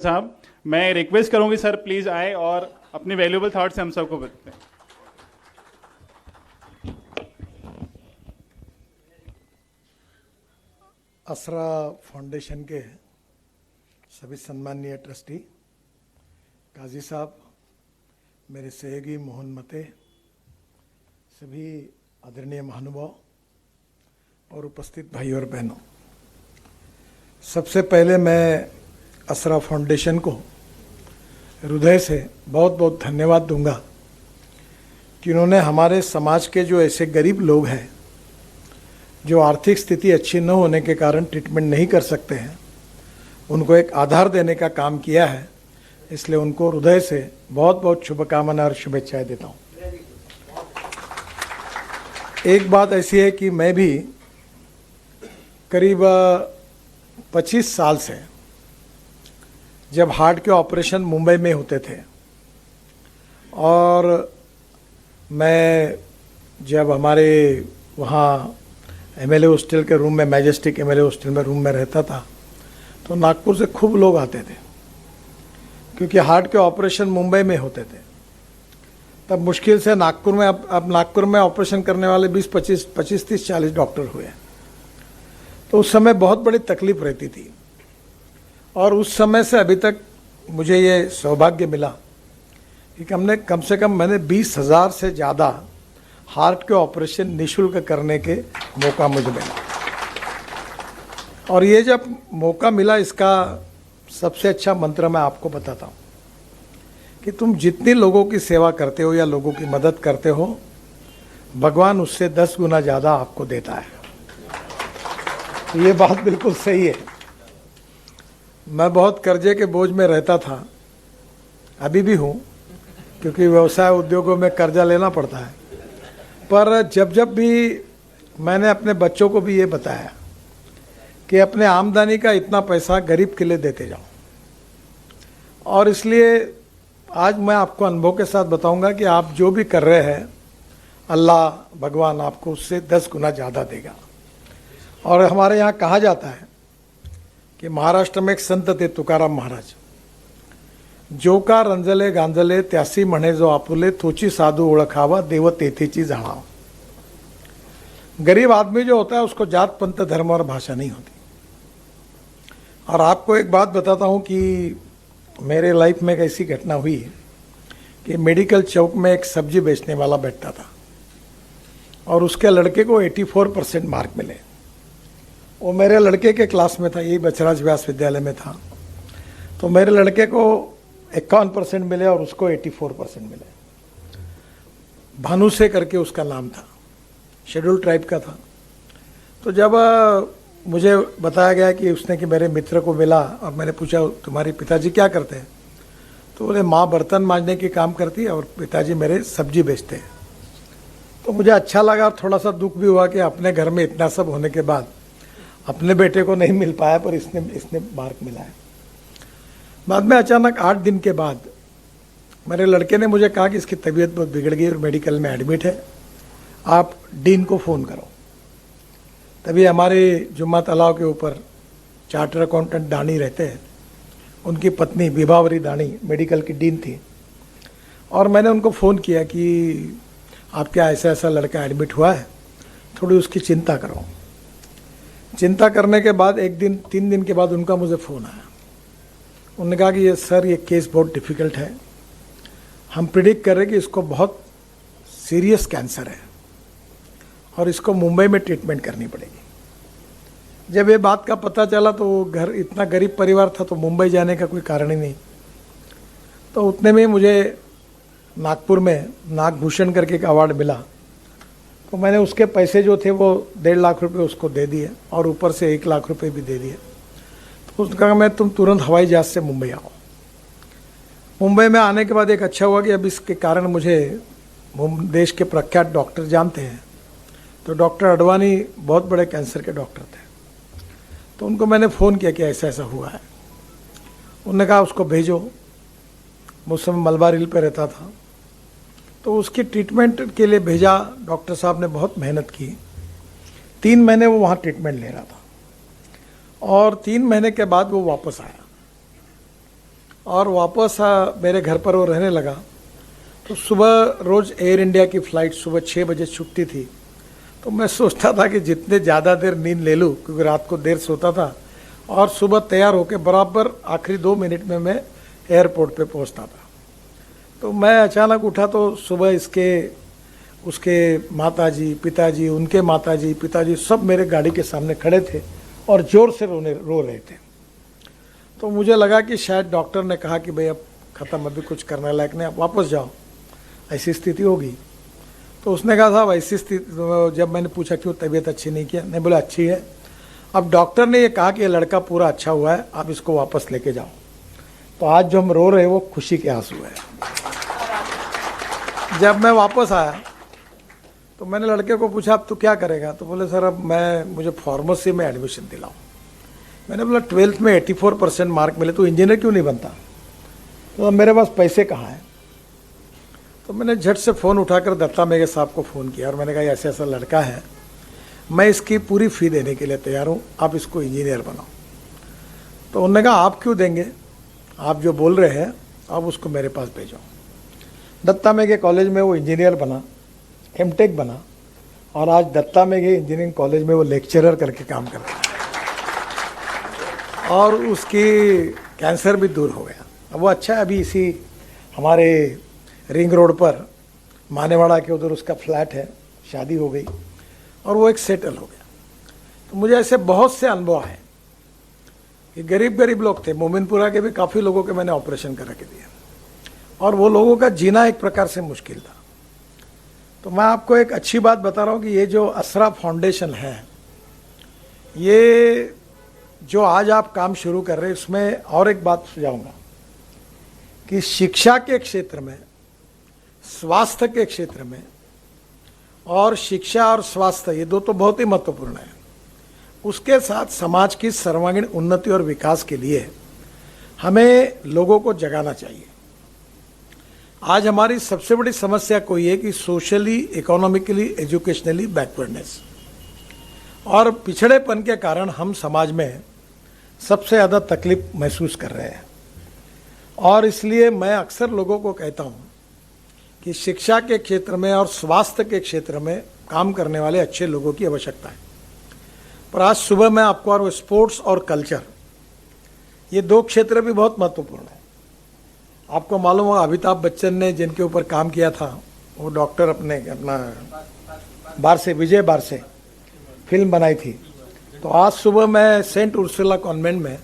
साहब, मैं रिक्वेस्ट करूंगी सर प्लीज आए और अपने वैल्यूएबल थॉट्स हम सबको बताएं। असरा फाउंडेशन के सभी सम्मानीय ट्रस्टी, काजी साहब, मेरे सहयोगी मोहन मते, सभी आदरणीय महानुभाव और उपस्थित भाई और बहनों, सबसे पहले मैं असरा फाउंडेशन को हृदय से बहुत बहुत धन्यवाद दूंगा कि उन्होंने हमारे समाज के जो ऐसे गरीब लोग हैं जो आर्थिक स्थिति अच्छी न होने के कारण ट्रीटमेंट नहीं कर सकते हैं, उनको एक आधार देने का काम किया है। इसलिए उनको हृदय से बहुत बहुत शुभकामनाएं और शुभेच्छाएं देता हूँ। एक बात ऐसी है कि मैं भी करीब 25 साल से, जब हार्ट के ऑपरेशन मुंबई में होते थे और मैं जब हमारे वहाँ एमएलए हॉस्टल के रूम में, मैजेस्टिक एमएलए हॉस्टल में रूम में रहता था, तो नागपुर से खूब लोग आते थे क्योंकि हार्ट के ऑपरेशन मुंबई में होते थे। तब मुश्किल से नागपुर में, अब नागपुर में ऑपरेशन करने वाले 20-25, 25-30-40 डॉक्टर हुए। तो उस समय बहुत बड़ी तकलीफ रहती थी और उस समय से अभी तक मुझे ये सौभाग्य मिला कि हमने कम से कम, मैंने 20,000 से ज़्यादा हार्ट के ऑपरेशन निःशुल्क करने के मौका मुझे मिला। और ये जब मौका मिला, इसका सबसे अच्छा मंत्र मैं आपको बताता हूँ कि तुम जितनी लोगों की सेवा करते हो या लोगों की मदद करते हो, भगवान उससे 10 गुना ज़्यादा आपको देता है। तो ये बात बिल्कुल सही है। मैं बहुत कर्जे के बोझ में रहता था, अभी भी हूँ, क्योंकि व्यवसाय उद्योगों में कर्जा लेना पड़ता है। पर जब जब भी मैंने अपने बच्चों को भी ये बताया कि अपने आमदनी का इतना पैसा गरीब के लिए देते जाओ, और इसलिए आज मैं आपको अनुभव के साथ बताऊंगा कि आप जो भी कर रहे हैं, अल्लाह भगवान आपको उससे 10 गुना ज़्यादा देगा। और हमारे यहाँ कहा जाता है कि महाराष्ट्र में एक संत थे, तुकाराम महाराज, जो का रंजले गांजले त्यासी म्हणे जो आपुले, तोची साधू ओळखावा देव तेथीची जाणावा। गरीब आदमी जो होता है उसको जात पंथ धर्म और भाषा नहीं होती। और आपको एक बात बताता हूँ कि मेरे लाइफ में एक ऐसी घटना हुई कि मेडिकल चौक में एक सब्जी बेचने वाला बैठता था और उसके लड़के को 84% मार्क मिले। वो मेरे लड़के के क्लास में था, यही बचराज व्यास विद्यालय में था। तो मेरे लड़के को 51% मिले और उसको 84% मिले। भानु से करके उसका नाम था, शेड्यूल ट्राइब का था। तो जब मुझे बताया गया कि उसने, कि मेरे मित्र को मिला, और मैंने पूछा तुम्हारे पिताजी क्या करते हैं, तो बोले माँ बर्तन मांजने की काम करती है और पिताजी मेरे सब्जी बेचते हैं। तो मुझे अच्छा लगा और थोड़ा सा दुख भी हुआ कि अपने घर में इतना सब होने के बाद अपने बेटे को नहीं मिल पाया, पर इसने मार्क मिला है। बाद में अचानक 8 दिन के बाद मेरे लड़के ने मुझे कहा कि इसकी तबीयत बहुत बिगड़ गई और मेडिकल में एडमिट है, आप डीन को फ़ोन करो। तभी हमारे जुम्मा तालाब के ऊपर चार्टर अकाउंटेंट दानी रहते हैं, उनकी पत्नी विभावरी दानी मेडिकल की डीन थी। और मैंने उनको फ़ोन किया कि आपके ऐसा ऐसा लड़का एडमिट हुआ है, थोड़ी उसकी चिंता करो। चिंता करने के बाद 3 दिन के बाद उनका मुझे फ़ोन आया। उन्होंने कहा कि ये सर, ये केस बहुत डिफ़िकल्ट है, हम प्रिडिक्ट कर रहे हैं कि इसको बहुत सीरियस कैंसर है और इसको मुंबई में ट्रीटमेंट करनी पड़ेगी। जब ये बात का पता चला तो घर, इतना गरीब परिवार था तो मुंबई जाने का कोई कारण ही नहीं। तो उतने में मुझे नागपुर में नागभूषण करके एक अवार्ड मिला। तो मैंने उसके पैसे जो थे वो 1.5 लाख रुपए उसको दे दिए और ऊपर से 1 लाख रुपए भी दे दिए। तो उसने कहा मैं, तुम तुरंत हवाई जहाज़ से मुंबई आओ। मुंबई में आने के बाद एक अच्छा हुआ कि अब इसके कारण मुझे देश के प्रख्यात डॉक्टर जानते हैं। तो डॉक्टर अडवाणी बहुत बड़े कैंसर के डॉक्टर थे, तो उनको मैंने फ़ोन किया कि ऐसा ऐसा हुआ है। उन्होंने कहा उसको भेजो। उस समय मलबार हिल पे रहता था, तो उसकी ट्रीटमेंट के लिए भेजा। डॉक्टर साहब ने बहुत मेहनत की, 3 महीने वो वहाँ ट्रीटमेंट ले रहा था और 3 महीने के बाद वो वापस आया। और वापस मेरे घर पर वो रहने लगा। तो सुबह रोज़ एयर इंडिया की फ़्लाइट सुबह 6 बजे छुट्टी थी। तो मैं सोचता था कि जितने ज़्यादा देर नींद ले लूँ, क्योंकि रात को देर सोता था, और सुबह तैयार होकर बराबर आखिरी 2 मिनट में मैं एयरपोर्ट पे पहुंचता था। तो मैं अचानक उठा तो सुबह उसके माताजी, पिताजी, उनके माताजी, पिताजी सब मेरे गाड़ी के सामने खड़े थे और ज़ोर से रो रहे थे। तो मुझे लगा कि शायद डॉक्टर ने कहा कि भाई अब ख़त्म, अभी कुछ करने लायक नहीं, आप वापस जाओ, ऐसी स्थिति होगी। तो उसने कहा साहब ऐसी स्थिति, जब मैंने पूछा क्यों तबीयत अच्छी नहीं किया, नहीं, बोला अच्छी है। अब डॉक्टर ने ये कहा कि ये लड़का पूरा अच्छा हुआ है, आप इसको वापस लेके जाओ। तो आज जो हम रो रहे हैं वो खुशी के आंसू है। जब मैं वापस आया तो मैंने लड़के को पूछा अब तू क्या करेगा? तो बोले सर अब मुझे फार्मेसी में एडमिशन दिलाओ। मैंने बोला 12th में 84% मार्क मिले तो इंजीनियर क्यों नहीं बनता? तो अब मेरे पास पैसे कहाँ हैं? तो मैंने झट से फ़ोन उठाकर दत्ता मेघे साहब को फ़ोन किया और मैंने कहा ऐसा ऐसा लड़का है, मैं इसकी पूरी फ़ी देने के लिए तैयार हूँ, आप इसको इंजीनियर बनाओ। तो उन्होंने कहा आप क्यों देंगे, आप जो बोल रहे हैं आप उसको मेरे पास भेजो। दत्ता मेघे कॉलेज में वो इंजीनियर बना, एमटेक बना, और आज दत्ता मेघे इंजीनियरिंग कॉलेज में वो लेक्चरर करके काम करता है और उसकी कैंसर भी दूर हो गया। अब वो अच्छा है, अभी इसी हमारे रिंग रोड पर मानेवाड़ा के उधर उसका फ्लैट है, शादी हो गई और वो एक सेटल हो गया। तो मुझे ऐसे बहुत से अनुभव आए कि गरीब लोग थे, मोमिनपुरा के भी काफ़ी लोगों के मैंने ऑपरेशन करा के दिया और वो लोगों का जीना एक प्रकार से मुश्किल था। तो मैं आपको एक अच्छी बात बता रहा हूँ कि ये जो असरा फाउंडेशन है, ये जो आज आप काम शुरू कर रहे हैं, इसमें और एक बात सुझाऊंगा कि शिक्षा के क्षेत्र में, स्वास्थ्य के क्षेत्र में, और शिक्षा और स्वास्थ्य ये दो तो बहुत ही महत्वपूर्ण है, उसके साथ समाज की सर्वांगीण उन्नति और विकास के लिए हमें लोगों को जगाना चाहिए। आज हमारी सबसे बड़ी समस्या कोई है कि सोशली, इकोनॉमिकली, एजुकेशनली बैकवर्डनेस और पिछड़ेपन के कारण हम समाज में सबसे ज़्यादा तकलीफ महसूस कर रहे हैं। और इसलिए मैं अक्सर लोगों को कहता हूँ कि शिक्षा के क्षेत्र में और स्वास्थ्य के क्षेत्र में काम करने वाले अच्छे लोगों की आवश्यकता है। पर आज सुबह मैं आपको, और स्पोर्ट्स और कल्चर, ये दो क्षेत्र भी बहुत महत्वपूर्ण है। आपको मालूम होगा अमिताभ बच्चन ने जिनके ऊपर काम किया था, वो डॉक्टर अपना बारसे, विजय बारसे फिल्म बनाई थी। तो आज सुबह मैं सेंट उर्सुला कॉन्वेंट में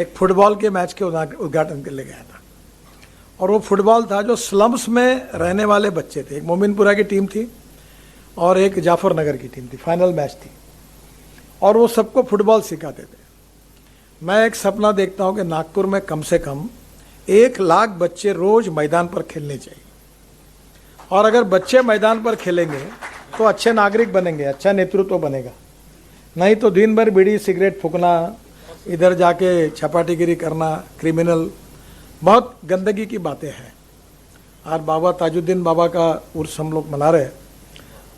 एक फुटबॉल के मैच के उद्घाटन के लिए गया था और वो फुटबॉल था जो स्लम्स में रहने वाले बच्चे थे। एक मोमिनपुरा की टीम थी और एक जाफर नगर की टीम थी, फाइनल मैच थी और वो सबको फुटबॉल सिखाते थे। मैं एक सपना देखता हूँ कि नागपुर में कम से कम 1 लाख बच्चे रोज मैदान पर खेलने चाहिए और अगर बच्चे मैदान पर खेलेंगे तो अच्छे नागरिक बनेंगे, अच्छा नेतृत्व बनेगा। नहीं तो दिन भर बीड़ी सिगरेट फूकना, इधर जाके छपाटीगिरी करना, क्रिमिनल, बहुत गंदगी की बातें हैं। और बाबा ताजुद्दीन बाबा का उर्स हम लोग मना रहे हैं,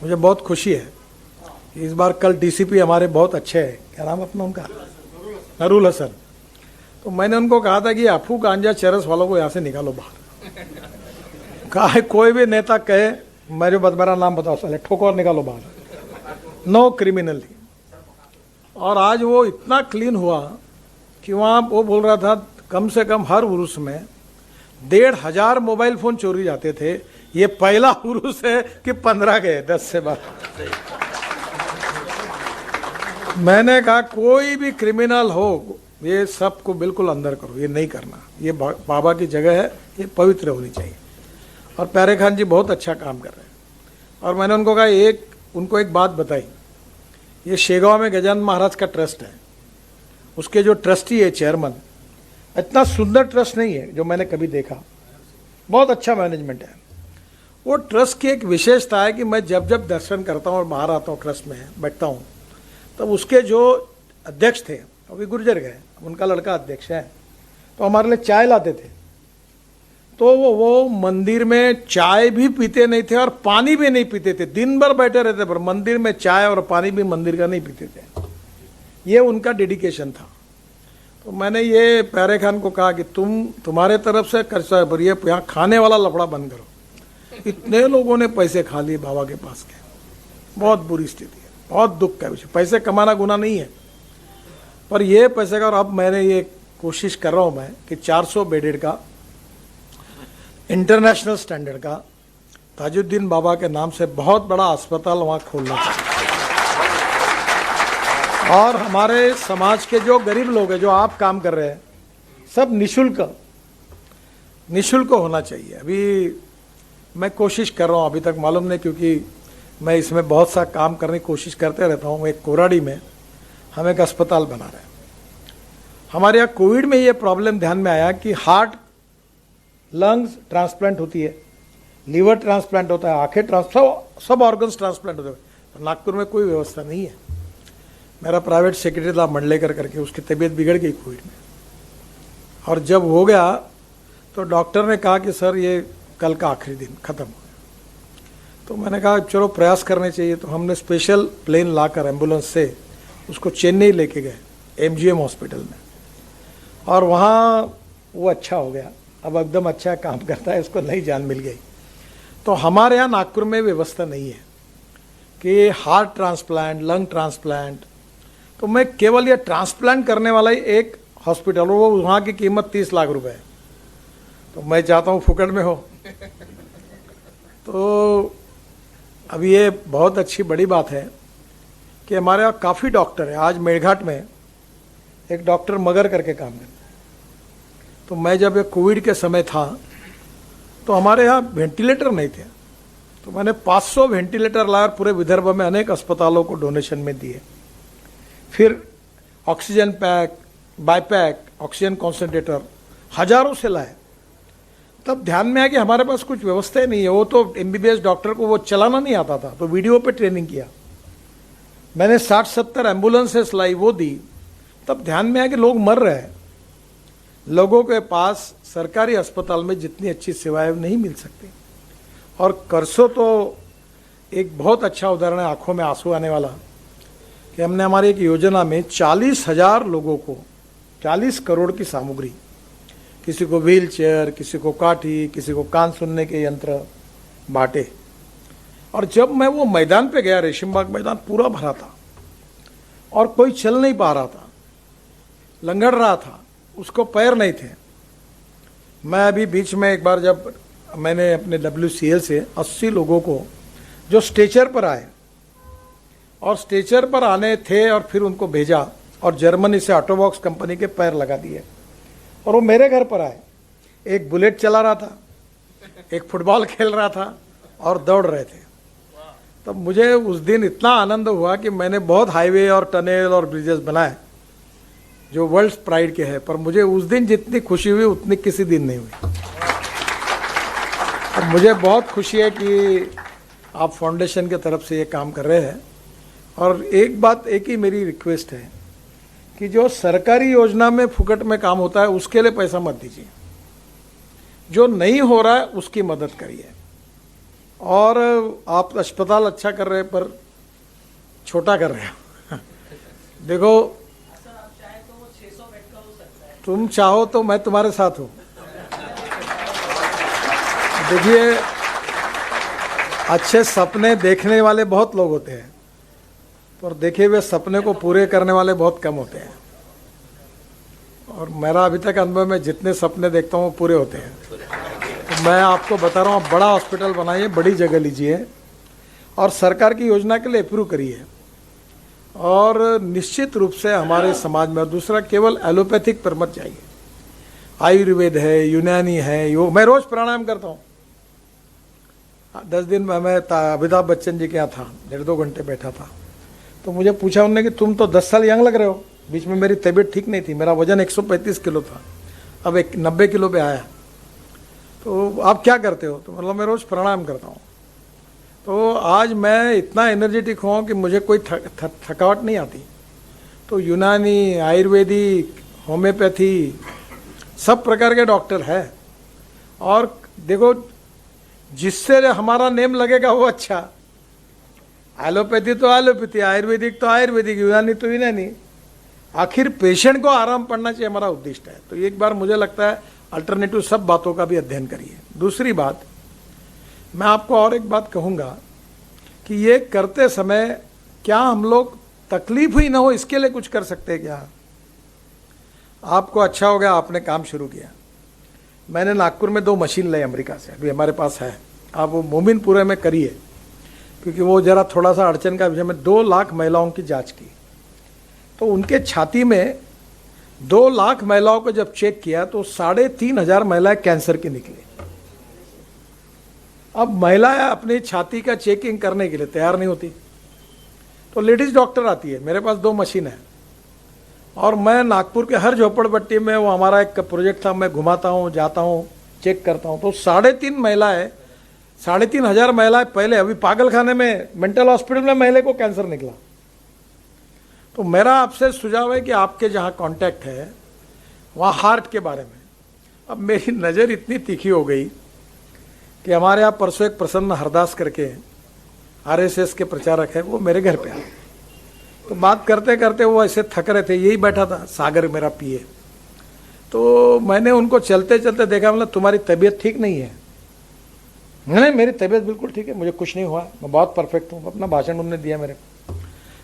मुझे बहुत खुशी है। इस बार कल डीसीपी हमारे बहुत अच्छे हैं, क्या नाम अपना उनका, नरूल हसन। तो मैंने उनको कहा था कि अफू गांजा चरस वालों को यहाँ से निकालो बाहर। कहा है कोई भी नेता कहे मेरा नाम बताओ, साले ठोको और निकालो बाहर, नो क्रिमिनली। और आज वो इतना क्लीन हुआ कि वहाँ वो बोल रहा था कम से कम हर उर्स में 1,500 मोबाइल फ़ोन चोरी जाते थे। ये पहला उर्स है कि 15 गए, 10 से 12। मैंने कहा कोई भी क्रिमिनल हो, ये सबको बिल्कुल अंदर करो, ये नहीं करना, ये बाबा की जगह है, ये पवित्र होनी चाहिए। और प्यारे खान जी बहुत अच्छा काम कर रहे हैं। और मैंने उनको कहा उनको एक बात बताई, ये शेगांव में गजानन महाराज का ट्रस्ट है, उसके जो ट्रस्टी है चेयरमैन, इतना सुंदर ट्रस्ट नहीं है जो मैंने कभी देखा, बहुत अच्छा मैनेजमेंट है। वो ट्रस्ट की एक विशेषता है कि मैं जब जब दर्शन करता हूँ और बाहर आता हूँ, ट्रस्ट में बैठता हूँ, तब उसके जो अध्यक्ष थे अभी गुर्जर गए, उनका लड़का अध्यक्ष है, तो हमारे लिए चाय लाते थे। तो वो मंदिर में चाय भी पीते नहीं थे और पानी भी नहीं पीते थे, दिन भर बैठे रहते, पर मंदिर में चाय और पानी भी मंदिर का नहीं पीते थे। ये उनका डेडिकेशन था। तो मैंने ये प्यारे खान को कहा कि तुम्हारे तरफ से खर्चा है, पर ये यहाँ खाने वाला लफड़ा बंद करो। इतने लोगों ने पैसे खा लिए बाबा के पास के, बहुत बुरी स्थिति है, बहुत दुख का विषय। पैसे कमाना गुनाह नहीं है, पर ये पैसे का, और अब मैंने ये कोशिश कर रहा हूँ मैं कि 400 बेडेड का इंटरनेशनल स्टैंडर्ड का ताजुद्दीन बाबा के नाम से बहुत बड़ा अस्पताल वहाँ खोलना चाहिए। और हमारे समाज के जो गरीब लोग हैं, जो आप काम कर रहे हैं, सब निशुल्क होना चाहिए। अभी मैं कोशिश कर रहा हूँ, अभी तक मालूम नहीं, क्योंकि मैं इसमें बहुत सा काम करने की कोशिश करते रहता हूँ। एक कोराडी में हम एक अस्पताल बना रहे हैं। हमारे यहाँ कोविड में ये प्रॉब्लम ध्यान में आया कि हार्ट, लंग्स ट्रांसप्लांट होती है, लीवर ट्रांसप्लांट होता है, आंखें सब ऑर्गन्स ट्रांसप्लांट होते हैं। नागपुर में कोई व्यवस्था नहीं है। मेरा प्राइवेट सेक्रेटरी था मंडलेकर करके, उसकी तबीयत बिगड़ गई कोविड में, और जब हो गया तो डॉक्टर ने कहा कि सर ये कल का आखिरी दिन खत्म हो गया। तो मैंने कहा चलो प्रयास करने चाहिए। तो हमने स्पेशल प्लेन लाकर एम्बुलेंस से उसको चेन्नई लेके गए, MGM हॉस्पिटल में, और वहाँ वो अच्छा हो गया, अब एकदम अच्छा काम करता है, उसको नई जान मिल गई। तो हमारे यहाँ नागपुर में व्यवस्था नहीं है कि हार्ट ट्रांसप्लांट, लंग ट्रांसप्लांट, तो मैं केवल ये ट्रांसप्लांट करने वाला ही एक हॉस्पिटल, वो वहाँ की कीमत 30 लाख रुपए है। तो मैं चाहता हूँ फुकट में हो। तो अब ये बहुत अच्छी बड़ी बात है कि हमारे यहाँ काफ़ी डॉक्टर हैं। आज मेरघाट में एक डॉक्टर मगर करके काम करते हैं। तो मैं जब ये कोविड के समय था तो हमारे यहाँ वेंटिलेटर नहीं थे, तो मैंने 500 वेंटिलेटर लाकर पूरे विदर्भ में अनेक अस्पतालों को डोनेशन में दिए। फिर ऑक्सीजन पैक, बाईपैक, ऑक्सीजन कॉन्सेंट्रेटर हजारों से लाए। तब ध्यान में आया कि हमारे पास कुछ व्यवस्था ही नहीं है। वो तो MBBS डॉक्टर को वो चलाना नहीं आता था, तो वीडियो पे ट्रेनिंग किया। मैंने 60-70 एम्बुलेंसेस लाई, वो दी। तब ध्यान में आया कि लोग मर रहे हैं, लोगों के पास सरकारी अस्पताल में जितनी अच्छी सेवाएं नहीं मिल सकती। और करसो तो एक बहुत अच्छा उदाहरण है, आंखों में आंसू आने वाला, कि हमने हमारी एक योजना में 40,000 लोगों को 40 करोड़ की सामग्री, किसी को व्हील चेयर, किसी को काठी, किसी को कान सुनने के यंत्र बांटे। और जब मैं वो मैदान पे गया, रेशमबाग मैदान पूरा भरा था और कोई चल नहीं पा रहा था, लंगड़ रहा था, उसको पैर नहीं थे। मैं अभी बीच में एक बार जब मैंने अपने WCL से 80 लोगों को जो स्ट्रेचर पर आए, और स्ट्रेचर पर आने थे, और फिर उनको भेजा, और जर्मनी से ऑटोबॉक्स कंपनी के पैर लगा दिए, और वो मेरे घर पर आए। एक बुलेट चला रहा था, एक फुटबॉल खेल रहा था, और दौड़ रहे थे। तब मुझे उस दिन इतना आनंद हुआ कि मैंने बहुत हाईवे और टनल और ब्रिजेस बनाए जो वर्ल्ड प्राइड के हैं, पर मुझे उस दिन जितनी खुशी हुई उतनी किसी दिन नहीं हुई। और मुझे बहुत खुशी है कि आप फाउंडेशन की तरफ से ये काम कर रहे हैं। और एक ही मेरी रिक्वेस्ट है कि जो सरकारी योजना में फुकट में काम होता है उसके लिए पैसा मत दीजिए, जो नहीं हो रहा है उसकी मदद करिए। और आप अस्पताल अच्छा कर रहे हैं पर छोटा कर रहे हो। देखो, तुम चाहो तो मैं तुम्हारे साथ हूं। देखिए, अच्छे सपने देखने वाले बहुत लोग होते हैं, पर देखे हुए सपने को पूरे करने वाले बहुत कम होते हैं। और मेरा अभी तक अनुभव में जितने सपने देखता हूँ पूरे होते हैं। तो मैं आपको बता रहा हूँ, बड़ा हॉस्पिटल बनाइए, बड़ी जगह लीजिए, और सरकार की योजना के लिए अप्रूव करिए। और निश्चित रूप से हमारे समाज में, और दूसरा, केवल एलोपैथिक पर मत जाइए। आयुर्वेद है, यूनानी है, योग। मैं रोज प्राणायाम करता हूँ। 10 दिन में मैं अमिताभ बच्चन जी के यहाँ था, 1.5-2 घंटे बैठा था। तो मुझे पूछा उन्होंने कि तुम तो 10 साल यंग लग रहे हो। बीच में मेरी तबीयत ठीक नहीं थी, मेरा वजन 135 किलो था, अब 90 किलो पे आया। तो आप क्या करते हो? तो मतलब मैं रोज़ प्राणायाम करता हूँ। तो आज मैं इतना एनर्जेटिक हूँ कि मुझे कोई थकावट नहीं आती। तो यूनानी, आयुर्वेदिक, होम्योपैथी, सब प्रकार के डॉक्टर है। और देखो, जिससे हमारा नेम लगेगा वो अच्छा। एलोपैथी तो एलोपैथी, आयुर्वेदिक तो आयुर्वेदिक, यूनानी तो यूनानी। आखिर पेशेंट को आराम पड़ना चाहिए, हमारा उद्देश्य है। तो एक बार मुझे लगता है अल्टरनेटिव सब बातों का भी अध्ययन करिए। दूसरी बात, मैं आपको और एक बात कहूँगा कि ये करते समय क्या हम लोग तकलीफ ही ना हो इसके लिए कुछ कर सकते हैं क्या? आपको अच्छा हो गया, आपने काम शुरू किया। मैंने नागपुर में 2 मशीन लाई अमेरिका से, अभी हमारे पास है। आप वो मोमिनपुरे में करिए, क्योंकि वो ज़रा थोड़ा सा अड़चन का विषय में 2 लाख महिलाओं की जांच की, तो उनके छाती में 2 लाख महिलाओं को जब चेक किया तो 3,500 महिलाएं कैंसर की निकली। अब महिलाएं अपनी छाती का चेकिंग करने के लिए तैयार नहीं होती, तो लेडीज डॉक्टर आती है। मेरे पास 2 मशीन है और मैं नागपुर के हर झोपड़पट्टी में, वो हमारा एक प्रोजेक्ट था, मैं घुमाता हूँ, जाता हूँ, चेक करता हूँ। तो 3,500 महिलाएं पहले, अभी पागल खाने में, मेंटल हॉस्पिटल में महिला को कैंसर निकला। तो मेरा आपसे सुझाव है कि आपके जहाँ कांटेक्ट है वहाँ हार्ट के बारे में। अब मेरी नज़र इतनी तीखी हो गई कि हमारे यहाँ परसों एक प्रसन्न हरदास करके RSS के प्रचारक है, वो मेरे घर पे आए। तो बात करते करते वो ऐसे थक रहे थे, यही बैठा था सागर मेरा पिए। तो मैंने उनको चलते चलते देखा, मतलब तुम्हारी तबीयत ठीक नहीं है? नहीं, मेरी तबीयत बिल्कुल ठीक है, मुझे कुछ नहीं हुआ, मैं बहुत परफेक्ट हूँ। अपना भाषण उन्होंने दिया मेरे को।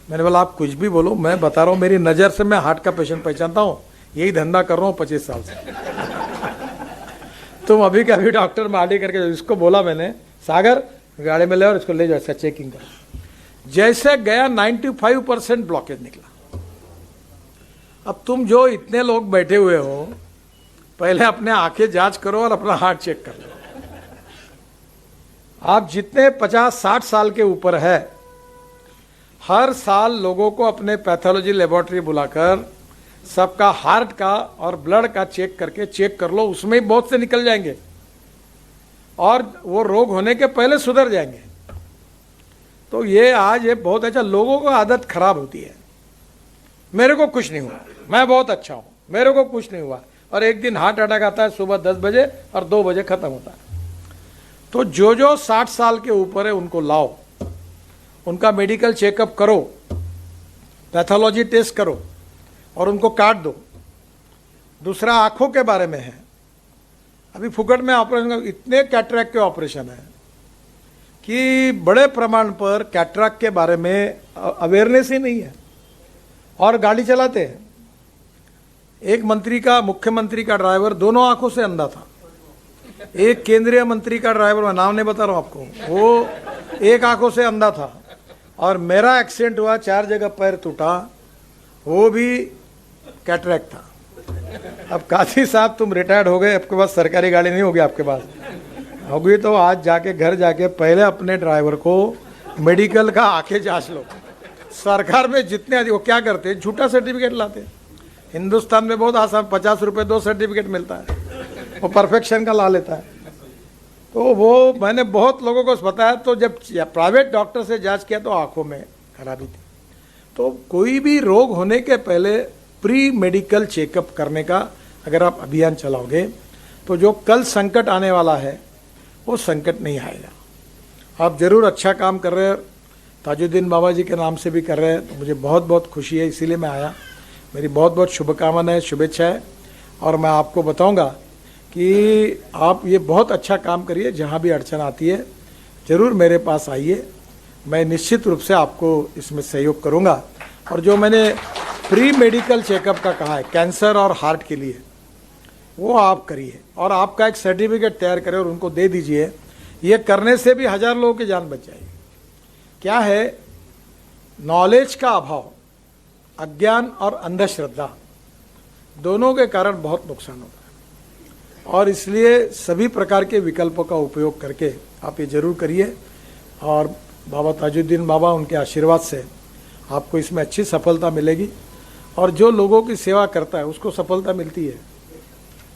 मैंने बोला आप कुछ भी बोलो, मैं बता रहा हूँ मेरी नज़र से मैं हार्ट का पेशेंट पहचानता हूँ, यही धंधा कर रहा हूँ 25 साल से। तुम अभी का अभी डॉक्टर में आडी करके, इसको बोला मैंने, सागर गाड़ी में ले और इसको ले जाओ, इसका चेकिंग करो। जैसे गया 95% ब्लॉकेज निकला। अब तुम जो इतने लोग बैठे हुए हो, पहले अपने आंखें जांच करो और अपना हार्ट चेक कर लो। आप जितने 50-60 साल के ऊपर है, हर साल लोगों को अपने पैथोलॉजी लेबोरेटरी बुलाकर सबका हार्ट का और ब्लड का चेक करके चेक कर लो, उसमें ही बहुत से निकल जाएंगे और वो रोग होने के पहले सुधर जाएंगे। तो ये बहुत अच्छा, लोगों को आदत खराब होती है, मेरे को कुछ नहीं हुआ, मैं बहुत अच्छा हूं, मेरे को कुछ नहीं हुआ, और एक दिन हार्ट अटैक आता है सुबह 10 बजे और 2 बजे खत्म होता है। तो जो 60 साल के ऊपर है उनको लाओ, उनका मेडिकल चेकअप करो, पैथोलॉजी टेस्ट करो और उनको काट दो। दूसरा आंखों के बारे में है, अभी फुकट में ऑपरेशन, इतने कैटरैक्ट के ऑपरेशन है कि बड़े प्रमाण पर कैटरैक्ट के बारे में अवेयरनेस ही नहीं है और गाड़ी चलाते हैं। एक मंत्री का, मुख्यमंत्री का ड्राइवर दोनों आंखों से अंधा था, एक केंद्रीय मंत्री का ड्राइवर, मैं नाम नहीं बता रहा हूं आपको, वो एक आंखों से अंधा था। और मेरा एक्सीडेंट हुआ, 4 जगह पैर टूटा, वो भी कैटरैक्ट था। अब काशी साहब तुम रिटायर्ड हो गए, आपके पास सरकारी गाड़ी नहीं होगी, आपके पास होगी तो आज जाके घर जाके पहले अपने ड्राइवर को मेडिकल का आंखें जांच लो। सरकार में जितने अधिक, वो क्या करते हैं, झूठा सर्टिफिकेट लाते हैं। हिंदुस्तान में बहुत आसान, 50 रुपये 2 सर्टिफिकेट मिलता है, वो परफेक्शन का ला लेता है। तो वो मैंने बहुत लोगों को बताया, तो जब प्राइवेट डॉक्टर से जांच किया तो आंखों में खराबी थी। तो कोई भी रोग होने के पहले प्री मेडिकल चेकअप करने का अगर आप अभियान चलाओगे तो जो कल संकट आने वाला है वो संकट नहीं आएगा। आप जरूर अच्छा काम कर रहे हैं, ताजुद्दीन बाबा जी के नाम से भी कर रहे हैं, तो मुझे बहुत बहुत खुशी है, इसीलिए मैं आया। मेरी बहुत बहुत शुभकामनाएं, शुभेच्छाएं, और मैं आपको बताऊंगा कि आप ये बहुत अच्छा काम करिए। जहाँ भी अड़चन आती है ज़रूर मेरे पास आइए, मैं निश्चित रूप से आपको इसमें सहयोग करूंगा। और जो मैंने प्री मेडिकल चेकअप का कहा है कैंसर और हार्ट के लिए, वो आप करिए और आपका एक सर्टिफिकेट तैयार करें और उनको दे दीजिए। ये करने से भी 1000 लोगों की जान बच जाएगी। क्या है, नॉलेज का अभाव, अज्ञान और अंधश्रद्धा दोनों के कारण बहुत नुकसान होता है, और इसलिए सभी प्रकार के विकल्पों का उपयोग करके आप ये जरूर करिए। और बाबा ताजुद्दीन बाबा, उनके आशीर्वाद से आपको इसमें अच्छी सफलता मिलेगी, और जो लोगों की सेवा करता है उसको सफलता मिलती है।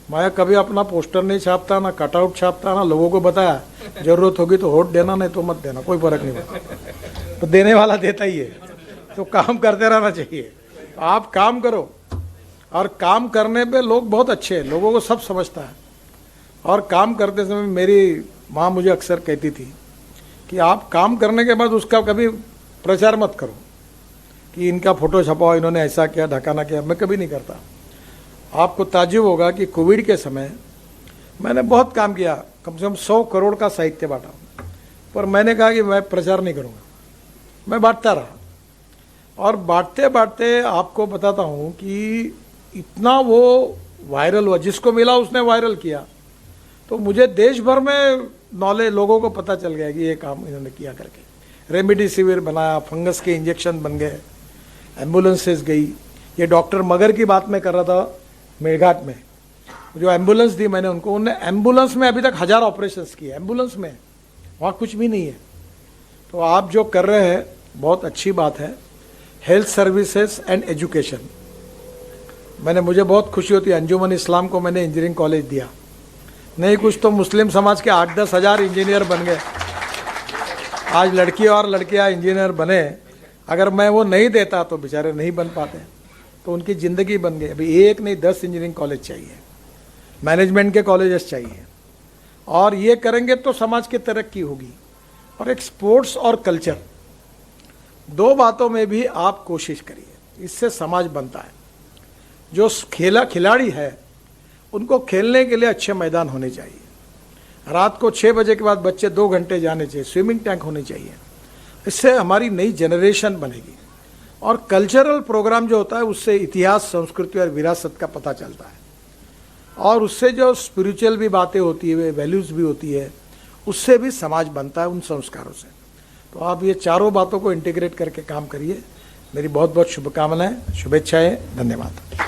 मैं कभी अपना पोस्टर नहीं छापता, ना कटआउट छापता, ना लोगों को बताया जरूरत होगी तो वोट देना, नहीं तो मत देना, कोई फर्क नहीं पड़ता, तो देने वाला देता ही है। तो काम करते रहना चाहिए। आप काम करो, और काम करने पे लोग बहुत अच्छे हैं, लोगों को सब समझता है। और काम करते समय मेरी माँ मुझे अक्सर कहती थी कि आप काम करने के बाद उसका कभी प्रचार मत करो, कि इनका फोटो छपाओ, इन्होंने ऐसा किया, ढकाना किया, मैं कभी नहीं करता। आपको ताज्जुब होगा कि कोविड के समय मैंने बहुत काम किया, कम से कम 100 करोड़ का साहित्य बांटा, पर मैंने कहा कि मैं प्रचार नहीं करूँगा, मैं बांटता रहा। और बांटते बांटते आपको बताता हूँ कि इतना वो वायरल हुआ, जिसको मिला उसने वायरल किया, तो मुझे देश भर में नॉलेज, लोगों को पता चल गया कि ये काम इन्होंने किया करके। रेमडेसिविर बनाया, फंगस के इंजेक्शन बन गए, एम्बुलेंसेस गई। ये डॉक्टर मगर की बात मैं कर रहा था मेरघाट में, जो एम्बुलेंस दी मैंने उनको, उन्होंने एम्बुलेंस में अभी तक 1000 ऑपरेशंस किए, एम्बुलेंस में, वहाँ कुछ भी नहीं है। तो आप जो कर रहे हैं बहुत अच्छी बात है। हेल्थ सर्विसेज एंड एजुकेशन, मुझे बहुत खुशी होती है, अंजुमन इस्लाम को मैंने इंजीनियरिंग कॉलेज दिया, नहीं कुछ तो मुस्लिम समाज के 8-10 हज़ार इंजीनियर बन गए। आज लड़की और लड़कियां इंजीनियर बने, अगर मैं वो नहीं देता तो बेचारे नहीं बन पाते, तो उनकी ज़िंदगी बन गई। अभी एक नहीं 10 इंजीनियरिंग कॉलेज चाहिए, मैनेजमेंट के कॉलेजेस चाहिए, और ये करेंगे तो समाज की तरक्की होगी। और एक स्पोर्ट्स और कल्चर, 2 बातों में भी आप कोशिश करिए, इससे समाज बनता है। जो खिलाड़ी है उनको खेलने के लिए अच्छे मैदान होने चाहिए, रात को 6 बजे के बाद बच्चे 2 घंटे जाने चाहिए, स्विमिंग टैंक होने चाहिए, इससे हमारी नई जनरेशन बनेगी। और कल्चरल प्रोग्राम जो होता है उससे इतिहास, संस्कृति और विरासत का पता चलता है, और उससे जो स्पिरिचुअल भी बातें होती है, वैल्यूज़ भी होती है, उससे भी समाज बनता है उन संस्कारों से। तो आप ये चारों बातों को इंटीग्रेट करके काम करिए। मेरी बहुत बहुत शुभकामनाएं, शुभेच्छाएं, धन्यवाद।